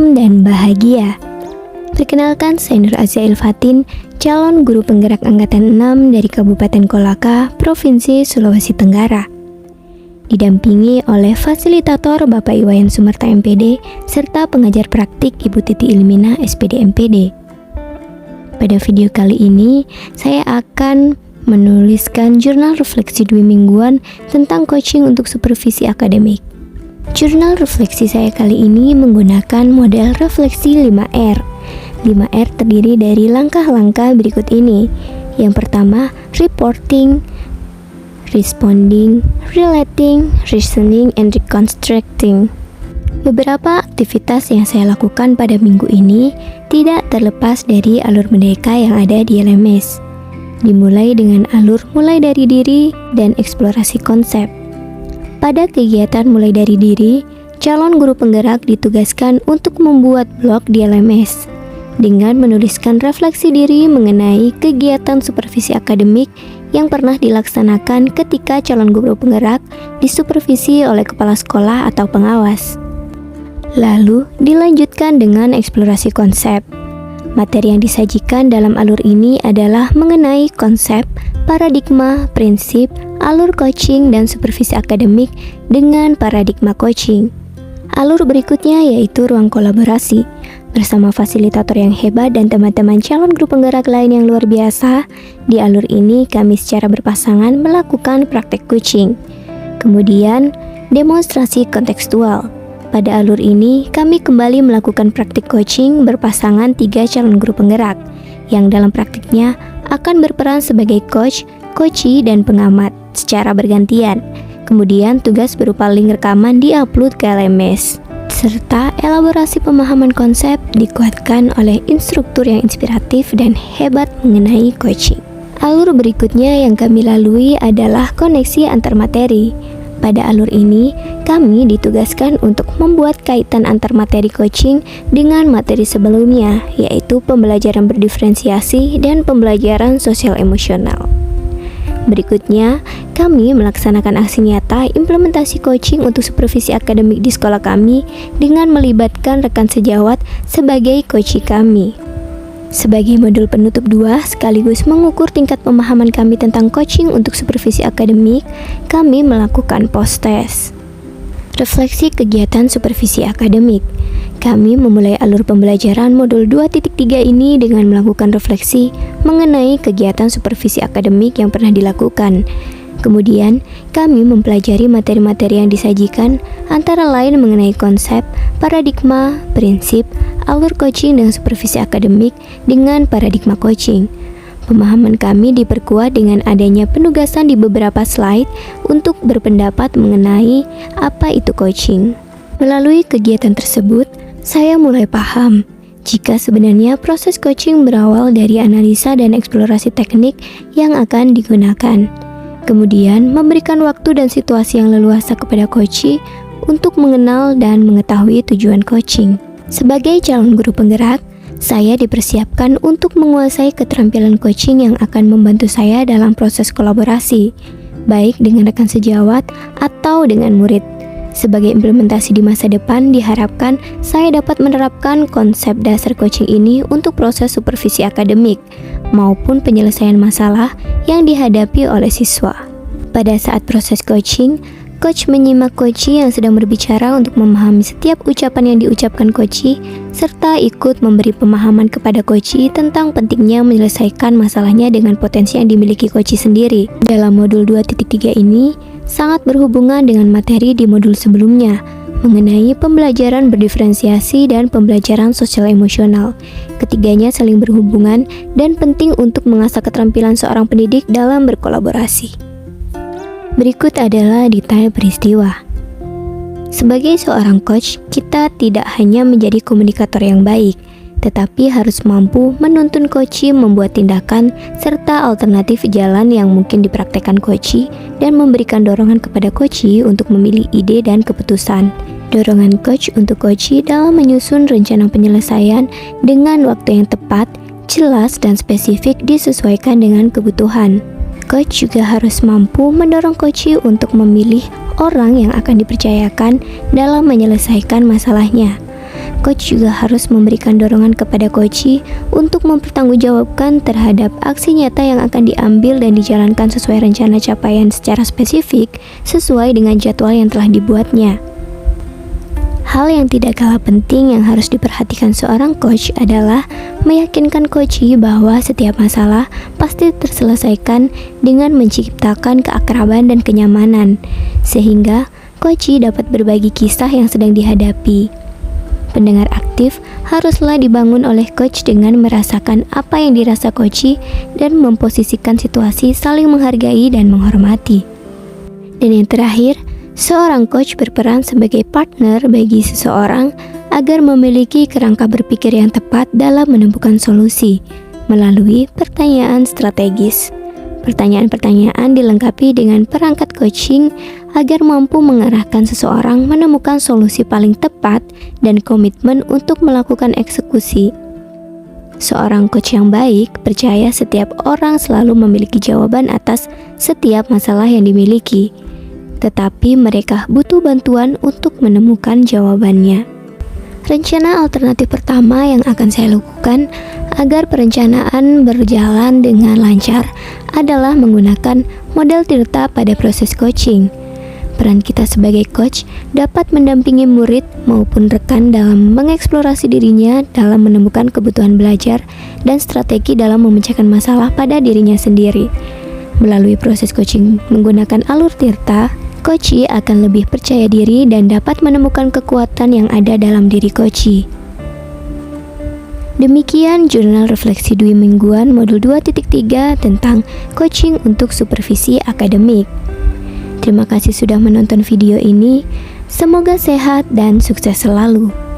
tentram dan bahagia. Perkenalkan, saya Nur Azail Fatin, calon guru penggerak Angkatan 6 dari Kabupaten Kolaka, Provinsi Sulawesi Tenggara. Didampingi oleh fasilitator Bapak Iwayan Sumerta MPD, serta pengajar praktik Ibu Titi Ilmina SPD MPD. Pada video kali ini, saya akan menuliskan jurnal refleksi 2 mingguan tentang coaching untuk supervisi akademik. Jurnal refleksi saya kali ini menggunakan model refleksi 5R. 5R terdiri dari langkah-langkah berikut ini. Yang pertama, reporting, responding, relating, reasoning, and reconstructing. Beberapa aktivitas yang saya lakukan pada minggu ini tidak terlepas dari alur merdeka yang ada di LMS. Dimulai dengan alur mulai dari diri dan eksplorasi konsep. Pada kegiatan mulai dari diri, calon guru penggerak ditugaskan untuk membuat blog di LMS dengan menuliskan refleksi diri mengenai kegiatan supervisi akademik yang pernah dilaksanakan ketika calon guru penggerak disupervisi oleh kepala sekolah atau pengawas. Lalu dilanjutkan dengan eksplorasi konsep. Materi yang disajikan dalam alur ini adalah mengenai konsep, paradigma, prinsip, alur coaching, dan supervisi akademik dengan paradigma coaching. Alur berikutnya yaitu ruang kolaborasi. Bersama fasilitator yang hebat dan teman-teman calon guru penggerak lain yang luar biasa, di alur ini kami secara berpasangan melakukan praktek coaching. Kemudian, demonstrasi kontekstual. Pada alur ini, kami kembali melakukan praktik coaching berpasangan 3 calon guru penggerak, yang dalam praktiknya akan berperan sebagai coach, coachee, dan pengamat secara bergantian. Kemudian tugas berupa link rekaman di-upload ke LMS, serta elaborasi pemahaman konsep dikuatkan oleh instruktur yang inspiratif dan hebat mengenai coaching. Alur berikutnya yang kami lalui adalah koneksi antar materi. Pada alur ini, kami ditugaskan untuk membuat kaitan antar materi coaching dengan materi sebelumnya, yaitu pembelajaran berdiferensiasi dan pembelajaran sosial emosional. Berikutnya, kami melaksanakan aksi nyata implementasi coaching untuk supervisi akademik di sekolah kami dengan melibatkan rekan sejawat sebagai coachee kami. Sebagai modul penutup 2, sekaligus mengukur tingkat pemahaman kami tentang coaching untuk supervisi akademik, kami melakukan post-test. Refleksi kegiatan supervisi akademik. Kami memulai alur pembelajaran modul 2.3 ini dengan melakukan refleksi mengenai kegiatan supervisi akademik yang pernah dilakukan. Kemudian, kami mempelajari materi-materi yang disajikan, antara lain mengenai konsep, paradigma, prinsip, alur coaching, dan supervisi akademik dengan paradigma coaching. Pemahaman kami diperkuat dengan adanya penugasan di beberapa slide untuk berpendapat mengenai apa itu coaching. Melalui kegiatan tersebut, saya mulai paham jika sebenarnya proses coaching berawal dari analisa dan eksplorasi teknik yang akan digunakan. Kemudian, memberikan waktu dan situasi yang leluasa kepada coachee untuk mengenal dan mengetahui tujuan coaching. Sebagai calon guru penggerak, saya dipersiapkan untuk menguasai keterampilan coaching yang akan membantu saya dalam proses kolaborasi, baik dengan rekan sejawat atau dengan murid. Sebagai implementasi di masa depan, diharapkan saya dapat menerapkan konsep dasar coaching ini untuk proses supervisi akademik maupun penyelesaian masalah yang dihadapi oleh siswa. Pada saat proses coaching, coach menyimak coachee yang sedang berbicara untuk memahami setiap ucapan yang diucapkan coachee, serta ikut memberi pemahaman kepada coachee tentang pentingnya menyelesaikan masalahnya dengan potensi yang dimiliki coachee sendiri. Dalam modul 2.3 ini, sangat berhubungan dengan materi di modul sebelumnya, mengenai pembelajaran berdiferensiasi dan pembelajaran sosial emosional. Ketiganya saling berhubungan dan penting untuk mengasah keterampilan seorang pendidik dalam berkolaborasi. Berikut adalah detail peristiwa. Sebagai seorang coach, kita tidak hanya menjadi komunikator yang baik, tetapi harus mampu menuntun coachee membuat tindakan serta alternatif jalan yang mungkin dipraktekkan coachee dan memberikan dorongan kepada coachee untuk memilih ide dan keputusan. Dorongan coach untuk coachee dalam menyusun rencana penyelesaian dengan waktu yang tepat, jelas dan spesifik disesuaikan dengan kebutuhan. Coach juga harus mampu mendorong coachee untuk memilih orang yang akan dipercayakan dalam menyelesaikan masalahnya. coach juga harus memberikan dorongan kepada coachee untuk mempertanggungjawabkan terhadap aksi nyata yang akan diambil dan dijalankan sesuai rencana capaian secara spesifik sesuai dengan jadwal yang telah dibuatnya. Hal yang tidak kalah penting yang harus diperhatikan seorang coach adalah meyakinkan coachee bahwa setiap masalah pasti terselesaikan dengan menciptakan keakraban dan kenyamanan, sehingga coachee dapat berbagi kisah yang sedang dihadapi. Pendengar aktif haruslah dibangun oleh coach dengan merasakan apa yang dirasa coachee dan memposisikan situasi saling menghargai dan menghormati. Dan yang terakhir, seorang coach berperan sebagai partner bagi seseorang agar memiliki kerangka berpikir yang tepat dalam menemukan solusi melalui pertanyaan strategis. Pertanyaan-pertanyaan dilengkapi dengan perangkat coaching agar mampu mengarahkan seseorang menemukan solusi paling tepat dan komitmen untuk melakukan eksekusi. Seorang coach yang baik percaya setiap orang selalu memiliki jawaban atas setiap masalah yang dimiliki, tetapi mereka butuh bantuan untuk menemukan jawabannya. Rencana alternatif pertama yang akan saya lakukan agar perencanaan berjalan dengan lancar adalah menggunakan model Tirta pada proses coaching. Peran kita sebagai coach dapat mendampingi murid maupun rekan dalam mengeksplorasi dirinya dalam menemukan kebutuhan belajar dan strategi dalam memecahkan masalah pada dirinya sendiri. Melalui proses coaching menggunakan alur Tirta, coachee akan lebih percaya diri dan dapat menemukan kekuatan yang ada dalam diri coachee. Demikian jurnal refleksi Dwi mingguan modul 2.3 tentang coaching untuk supervisi akademik. Terima kasih sudah menonton video ini. Semoga sehat dan sukses selalu.